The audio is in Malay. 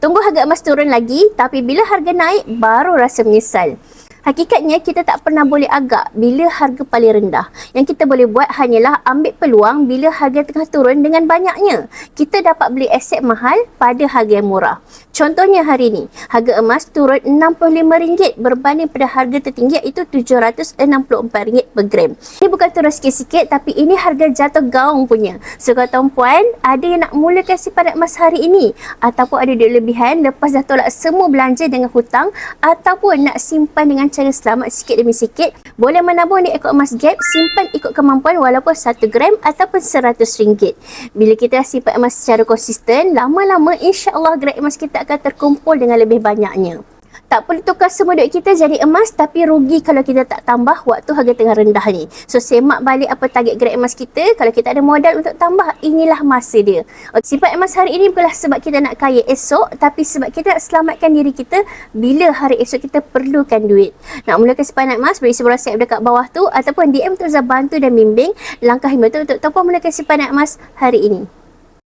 Tunggu harga emas turun lagi, tapi bila harga naik, baru rasa menyesal. Hakikatnya kita tak pernah boleh agak bila harga paling rendah. Yang kita boleh buat hanyalah ambil peluang bila harga tengah turun dengan banyaknya. Kita dapat beli aset mahal pada harga yang murah. Contohnya hari ini, harga emas turun RM65 berbanding pada harga tertinggi iaitu RM764 per gram. Ini bukan turun sikit-sikit, tapi ini harga jatuh gaung punya. So kalau tuan-puan ada yang nak mulakan simpanan emas hari ini ataupun ada duit lebihan lepas dah tolak semua belanja dengan hutang ataupun nak simpan dengan cara selamat sikit demi sikit, boleh menabung di Eko Emas Gap, simpan ikut kemampuan walaupun 1 gram ataupun RM100. Bila kita simpan emas secara konsisten, lama-lama insya-Allah gerak emas kita akan terkumpul dengan lebih banyaknya. Tak perlu tukar semua duit kita jadi emas, tapi rugi kalau kita tak tambah waktu harga tengah rendah ni. So semak balik apa target gerak emas kita. Kalau kita ada modal untuk tambah, inilah masa dia. Simpan emas hari ini bukanlah sebab kita nak kaya esok, tapi sebab kita nak selamatkan diri kita bila hari esok kita perlukan duit. Nak mulakan simpanan emas, beri sebuah rasiat dekat bawah tu ataupun DM untuk Zah bantu dan bimbing langkah yang betul untuk tuan-puan mulakan simpanan emas hari ini.